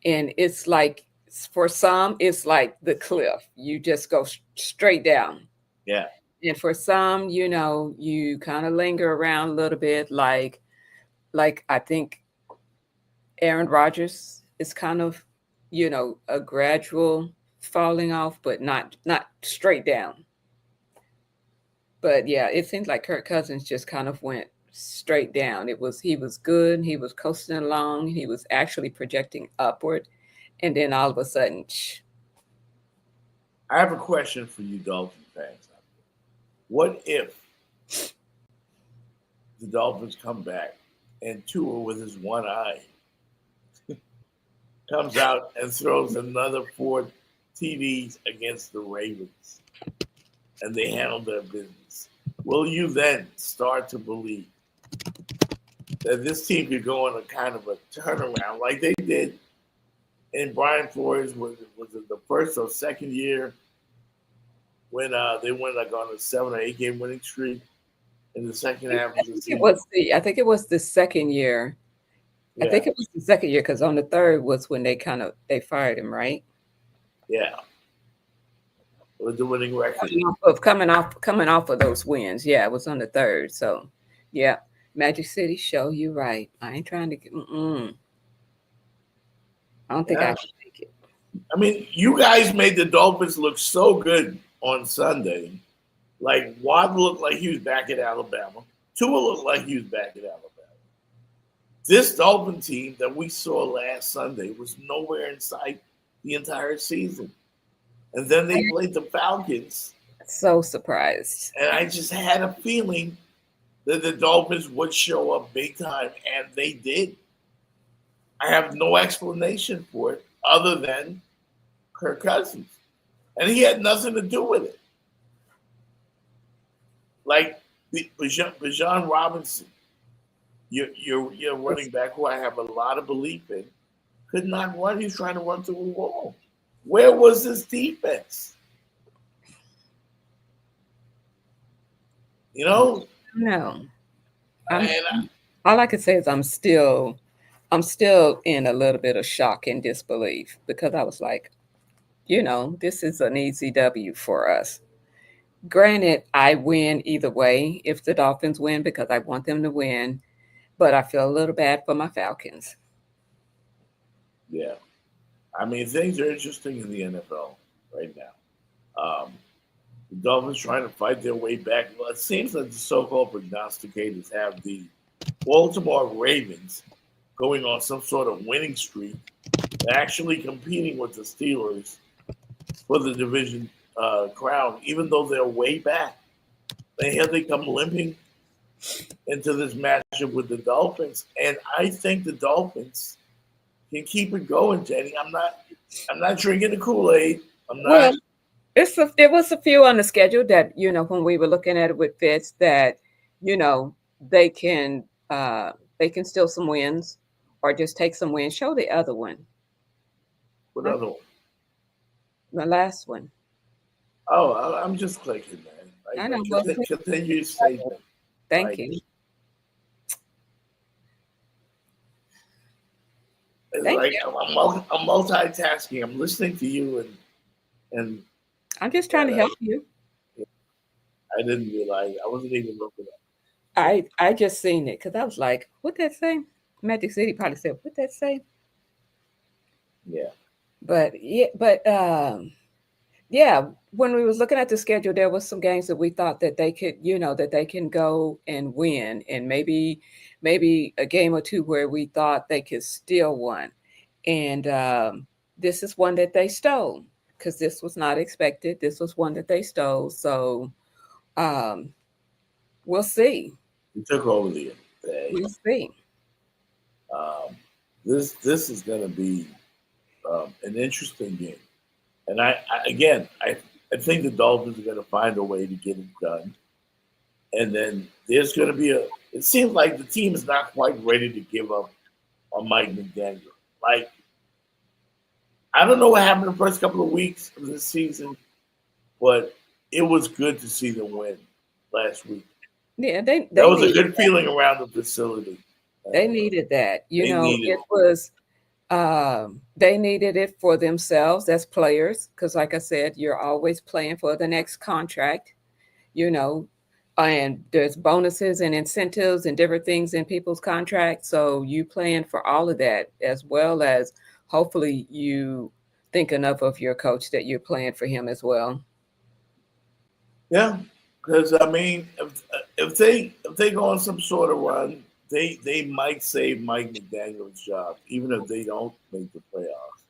and it's like for some it's like the cliff. You just go straight down. Yeah. And for some, you know, you kind of linger around a little bit, like I think Aaron Rodgers is kind of, you know, a gradual falling off, but not straight down. But yeah, it seems like Kirk Cousins just kind of went straight down. He was good, he was coasting along, he was actually projecting upward, and then all of a sudden, I have a question for you, Dolphin fans. What if the Dolphins come back and Tua with his one eye comes out and throws another 4 TDs against the Ravens and they handle their business? Will you then start to believe that this team could go on a kind of a turnaround like they did in Brian Flores was it the first or second year when they went like on a 7 or 8 game winning streak in the second half of the season? I think it was the second year. Yeah. I think it was the second year because on the third was when they fired him, right? Yeah. With the winning record. Coming off of those wins. Yeah, it was on the third. So yeah. Magic City show, you right. I ain't trying to get I don't think I can take it. I mean, you guys made the Dolphins look so good on Sunday. Like, Watt looked like he was back at Alabama. Tua looked like he was back at Alabama. This Dolphin team that we saw last Sunday was nowhere in sight the entire season. And then they played the Falcons. So surprised. And I just had a feeling that the Dolphins would show up big time, and they did. I have no explanation for it other than Kirk Cousins. And he had nothing to do with it. Like Bijan Robinson, your running back, who I have a lot of belief in, could not run. He was trying to run through a wall. Where was his defense? You know? No. All I can say is I'm still in a little bit of shock and disbelief because I was like, you know, this is an easy W for us. Granted, I win either way if the Dolphins win because I want them to win, but I feel a little bad for my Falcons. Yeah. I mean, things are interesting in the NFL right now. The Dolphins trying to fight their way back. Well, it seems like the so-called prognosticators have the Baltimore Ravens going on some sort of winning streak, actually competing with the Steelers for the division crown, even though they're way back. Here they come limping into this matchup with the Dolphins, and I think the Dolphins can keep it going, Jenny. I'm not drinking the Kool-Aid. I'm not. Well, there was a few on the schedule that, when we were looking at it with Fitz, that, they can steal some wins or just take some wins. Show the other one. What other one? The last one. Oh, I'm just clicking, man. I know. Continue statement. Thank you. I'm multitasking. I'm listening to you, and I'm just trying to help you. I didn't realize I wasn't even looking at it. I just seen it because I was like, "What that say?" Magic City probably said, "What that say?" Yeah. Yeah. When we was looking at the schedule, there was some games that we thought that they could, that they can go and win, and maybe a game or two where we thought they could steal one. And this is one that they stole because this was not expected. This was one that they stole. So we'll see. We took over the day. We'll see. This is going to be an interesting game, and I think the Dolphins are going to find a way to get it done, and then there's going to be it seems like the team is not quite ready to give up on Mike McDaniel. Like, I don't know what happened the first couple of weeks of this season, but it was good to see them win last week. Yeah, that was a good feeling around the facility. They needed that. It was they needed it for themselves as players because, like I said, you're always playing for the next contract, and there's bonuses and incentives and different things in people's contracts. So you plan for all of that, as well as hopefully you think enough of your coach that you're playing for him as well. Yeah, because I mean, if they go on some sort of run, they might save Mike McDaniel's job, even if they don't make the playoffs.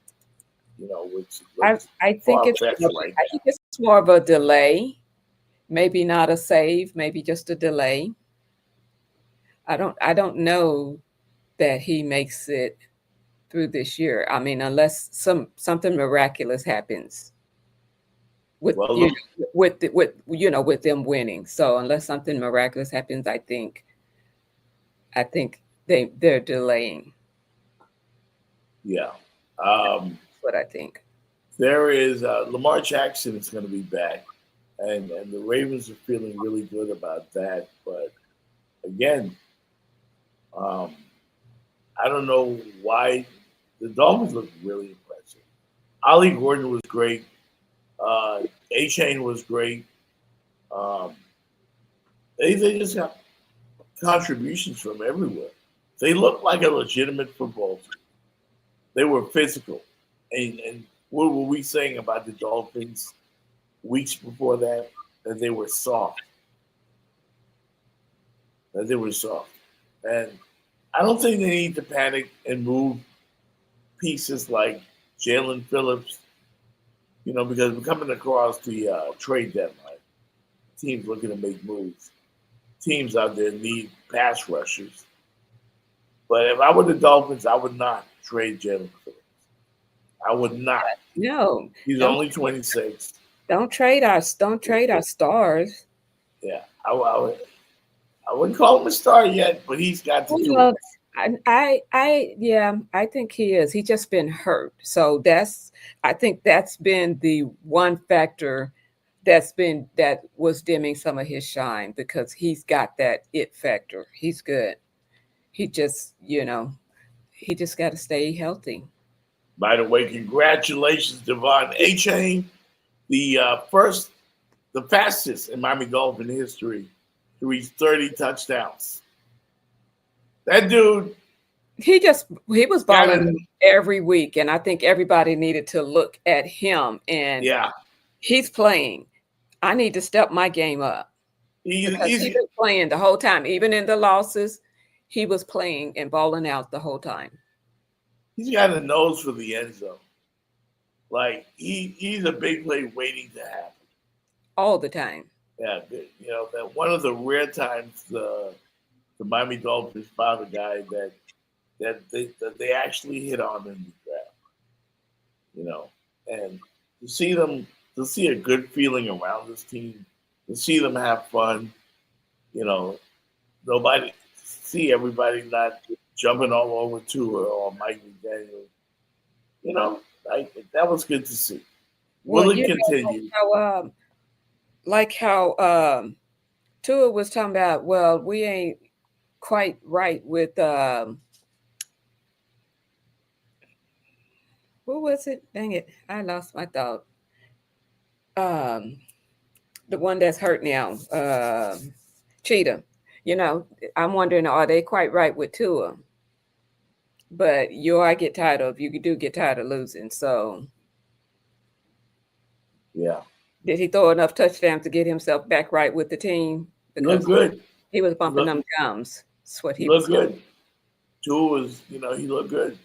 Which I think it's more of a delay, maybe not a save, maybe just a delay. I don't know that he makes it through this year. I mean, unless something miraculous happens with them winning. So unless something miraculous happens, I think they're delaying. Yeah. That's what I think. There is Lamar Jackson is going to be back, and the Ravens are feeling really good about that. But again, I don't know why the Dolphins look really impressive. Ollie Gordon was great. A-Chain was great. They just got contributions from everywhere. They looked like a legitimate football team. They were physical. And what were we saying about the Dolphins weeks before that? That they were soft. And I don't think they need to panic and move pieces like Jalen Phillips, because we're coming across the trade deadline. Teams looking to make moves. Teams out there need pass rushers. But if I were the Dolphins, I would not trade Jalen Phillips. I would not. No. He's only 26. Don't trade our stars. Yeah. I wouldn't call him a star yet, but he's got to do it. I think he is. He's just been hurt. So I think that's been the one factor that was dimming some of his shine, because he's got that it factor. He's good. He just, he just got to stay healthy. By the way, congratulations, Devon A-Chain, the fastest in Miami Dolphin history to reach 30 touchdowns. That dude. He was balling every week, and I think everybody needed to look at him. And he's playing. I need to step my game up. He's been playing the whole time, even in the losses. He was playing and balling out the whole time. He's got a nose for the end zone. Like he's a big play waiting to happen all the time. Yeah, that one of the rare times the Miami Dolphins found a guy that they actually hit on in the draft. And to see a good feeling around this team, to see them have fun, you know, nobody see everybody not jumping all over Tua or Mike McDaniel. Like that was good to see. Well, Will it continue? like how Tua was talking about, well, we ain't quite right with who was it? Dang it, I lost my thought. The one that's hurt now, Cheetah. I'm wondering, are they quite right with Tua? But you do get tired of losing. So Yeah, did he throw enough touchdowns to get himself back right with the team? he looked Because good. he was bumping them gums. That's what He he was looked good. Tua was, he looked good.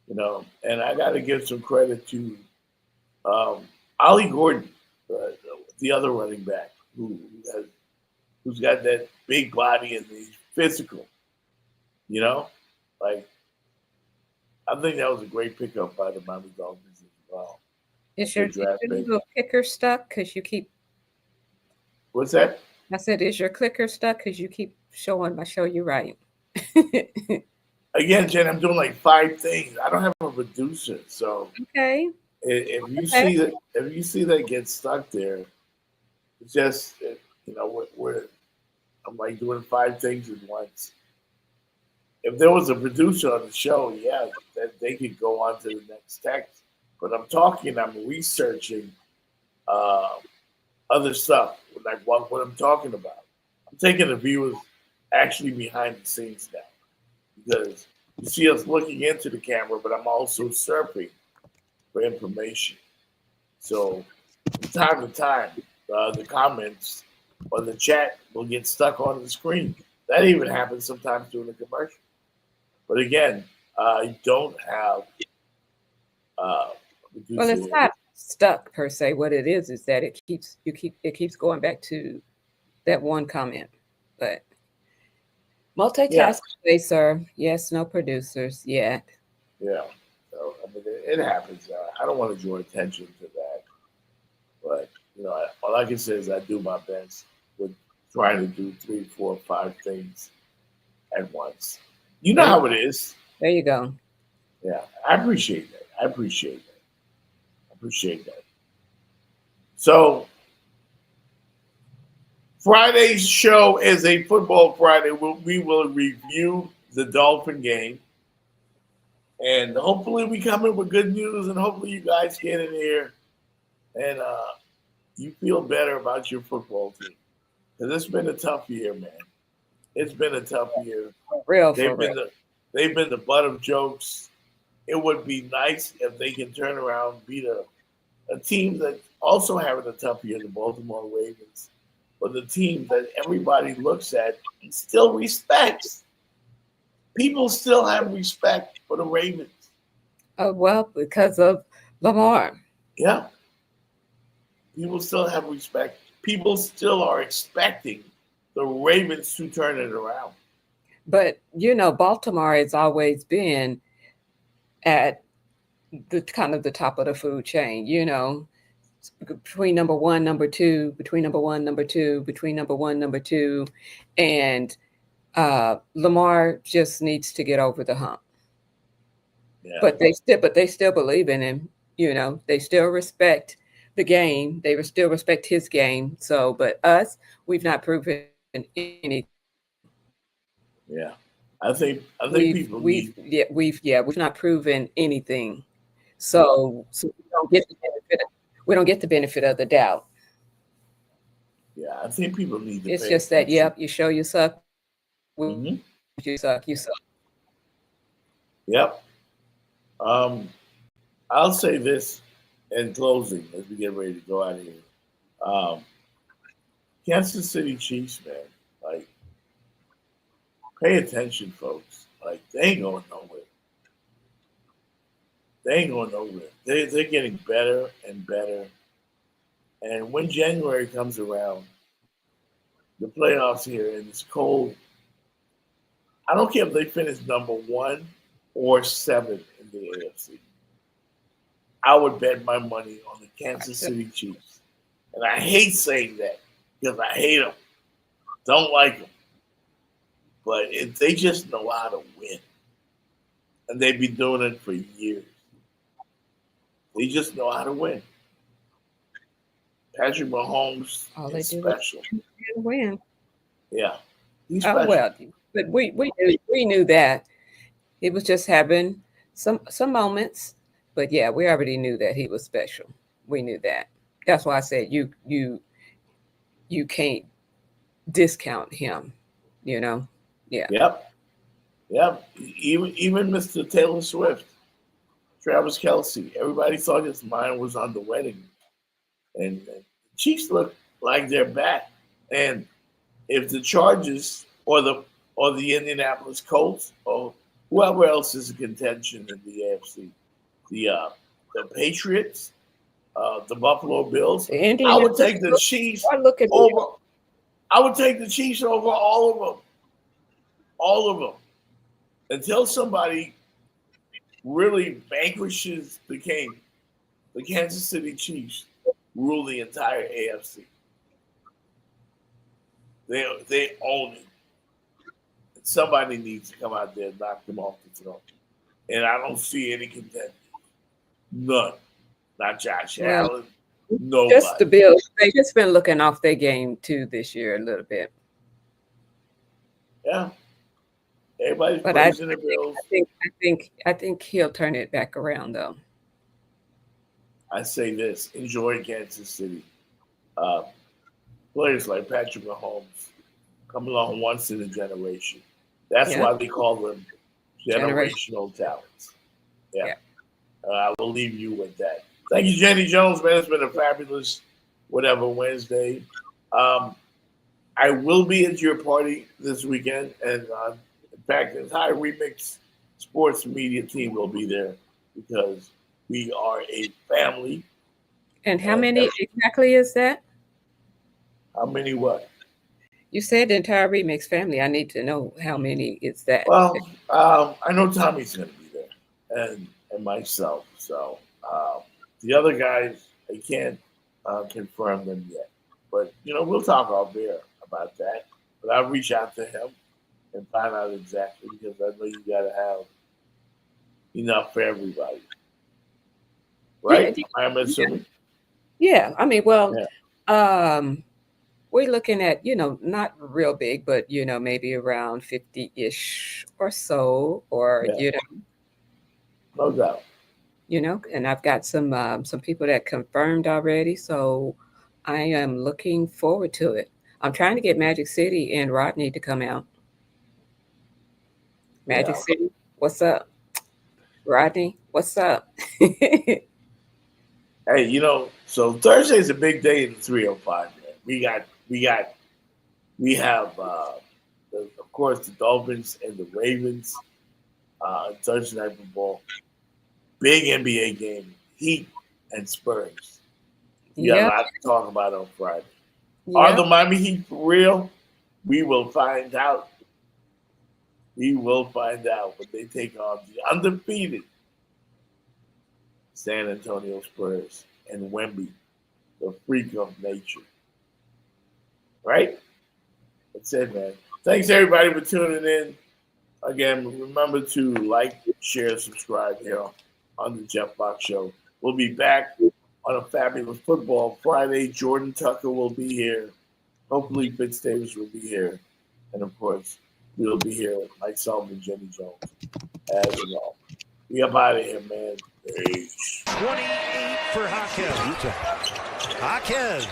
And I got to give some credit to Ollie Gordon, the other running back who's got that big body and he's physical. Like I think that was a great pickup by the Miami Dolphins as well. Is your little clicker stuck? Because you keep. What's that? I said, is your clicker stuck? Because you keep showing you right. Again, Jen, I'm doing like 5 things. I don't have a producer, so okay. If you see that get stuck there, it's just I'm like doing 5 things at once. If there was a producer on the show, yeah, that they could go on to the next text. But I'm researching other stuff, like what I'm talking about. I'm taking the viewers actually behind the scenes now because you see us looking into the camera, but I'm also surfing for information. So from time to time, the comments or the chat will get stuck on the screen. That even happens sometimes during the commercial. But again, I don't have. Well, it's not stuck per se. What it is that it keeps going back to that one comment. But multitask, sir. Yes, no producers yet. Yeah. So I mean, it happens. I don't want to draw attention to that, but all I can say is I do my best with trying to do 3, 4, 5 things at once. You know how it is. There you go. Yeah, I appreciate that. So Friday's show is a football Friday. We will review the Dolphin game. And hopefully we come in with good news and hopefully you guys get in here and you feel better about your football team. Because it's been a tough year, man. It's been a tough year. They've been the butt of jokes. It would be nice if they can turn around, beat a team that's also having a tough year, the Baltimore Ravens, but the team that everybody looks at and still respects. People still have respect for the Ravens. Well, because of Lamar. Yeah. People still have respect. People still are expecting the Ravens to turn it around. But, Baltimore has always been at the kind of the top of the food chain, between number one, number two, between number one, number two, between number one, number two. And Lamar just needs to get over the hump. Yeah. But they still believe in him. They still respect the game. They still respect his game. So, but us, we've not proven anything. Yeah, I think we've not proven anything. So we don't get the benefit. We don't get the benefit of the doubt. Yeah, I think people need to. It's just that. Yep, you show you suck. You suck. You suck. Yep. I'll say this in closing as we get ready to go out of here. Kansas City Chiefs, man, like, pay attention, folks. Like, they ain't going nowhere. They're getting better and better. And when January comes around, the playoffs here and it's cold, I don't care if they finish number 1 or 7 in the AFC. I would bet my money on the Kansas City Chiefs. And I hate saying that because I hate them. Don't like them. But they just know how to win. And they've been doing it for years. They just know how to win. Patrick Mahomes is special. Win. Yeah. He's special. Oh, well, but we knew that. He was just having some moments. But yeah, we already knew that he was special. We knew that. That's why I said you can't discount him, you know? Yeah. Yep. Even Mr. Taylor Swift, Travis Kelce, everybody thought his mind was on the wedding. And the Chiefs look like they're back. And if the Chargers or the Indianapolis Colts or whoever else is in contention in the AFC, the Patriots, the Buffalo Bills, I would take the Chiefs over. I would take the Chiefs over all of them. All of them. Until somebody really vanquishes the king, the Kansas City Chiefs rule the entire AFC. They own it. Somebody needs to come out there and knock them off the throne. And I don't see any contenders. None. Not Josh Allen. Nobody. Just the Bills. They've just been looking off their game too this year a little bit. Yeah. Everybody's praising the Bills. I think he'll turn it back around though. I say this: enjoy Kansas City. Players like Patrick Mahomes come along once in a generation. That's why they call them generational talents. Yeah. I will leave you with that. Thank you, Jenny Jones, man. It's been a fabulous Wednesday. I will be at your party this weekend, and in fact, the entire Remix Sports Media team will be there because we are a family. And how many exactly is that? How many what? You said the entire Remix family. I need to know how many is that. Well, I know Tommy's going to be there, and myself. So the other guys, I can't confirm them yet. But, we'll talk off there about that. But I'll reach out to him and find out exactly because I know you got to have enough for everybody. Right? I'm assuming. Yeah. I mean, we're looking at, not real big, but, maybe around 50-ish or so, or, No doubt. And I've got some people that confirmed already. So I am looking forward to it. I'm trying to get Magic City and Rodney to come out. Magic City, what's up? Rodney, what's up? Hey, so Thursday is a big day in the 305, man. We have, of course, the Dolphins and the Ravens Thursday night football. Big NBA game, Heat and Spurs. We got a lot to talk about on Friday. Yep. Are the Miami Heat for real? We will find out. We will find out when they take on the undefeated San Antonio Spurs and Wemby, the freak of nature. Right? That's it, man. Thanks, everybody, for tuning in. Again, remember to like, share, subscribe here on the Jeff Fox Show. We'll be back on a fabulous football Friday. Jordan Tucker will be here. Hopefully, Fitz Davis will be here. And, of course, we'll be here, myself and Jenny Jones, as well. We up out of here, man. Peace. 28 for Jaquez. Jaquez.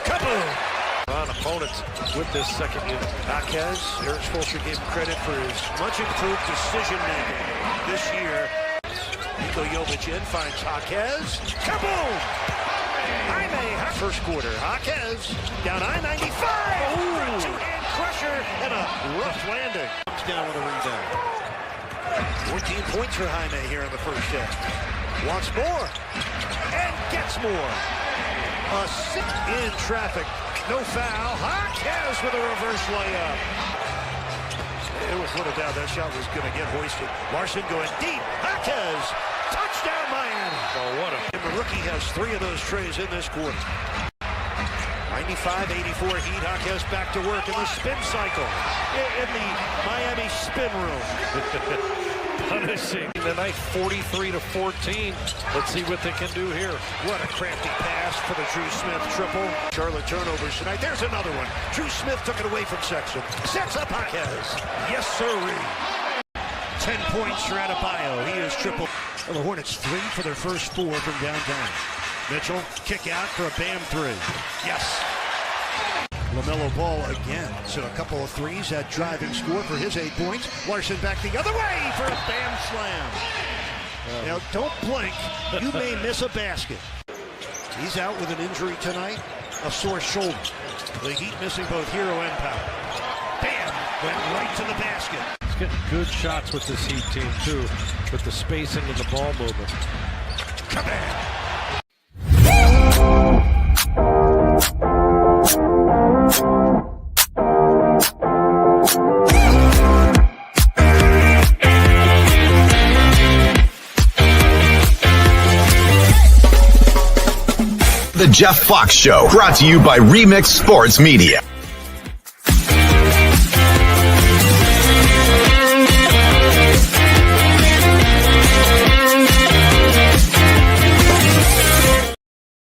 Kaboom. On opponents with this second unit. Jaquez, Eric Spoelstra gave him credit for his much improved decision making this year. Niko Jovic in, finds Jaquez. Kaboom! Jaime, first quarter. Jaquez down I-95. Ooh. Two-hand crusher and a rough landing. Comes down with a rebound. 14 points for Jaime here in the first half. Wants more and gets more. In traffic. No foul. Jaquez with a reverse layup. It was little doubt that shot was going to get hoisted. Larson going deep. Jaquez. Touchdown Miami. Oh, what a... And the rookie has 3 of those trays in this quarter. 95-84 Heat. Jaquez back to work in the spin cycle. In the Miami spin room. Punishing tonight 43-14. Let's see what they can do here. What a crafty pass for the Drew Smith triple. Charlotte turnovers tonight. There's another one. Drew Smith took it away from Sexton. Sets up Jaquez. Yes, sirree. 10 points for Adebayo. He is triple. Well, the Hornets 3 for their first 4 from downtown. Mitchell, kick out for a Bam 3. Yes. LaMelo Ball again. So a couple of threes. That driving score for his 8 points. Larson back the other way for a Bam slam. Now, don't blink. You may miss a basket. He's out with an injury tonight. A sore shoulder. The Heat missing both Hero and Powell. Bam! Went right to the basket. He's getting good shots with this Heat team, too, with the spacing and the ball movement. Come on! The Jeff Fox Show, brought to you by Remix Sports Media.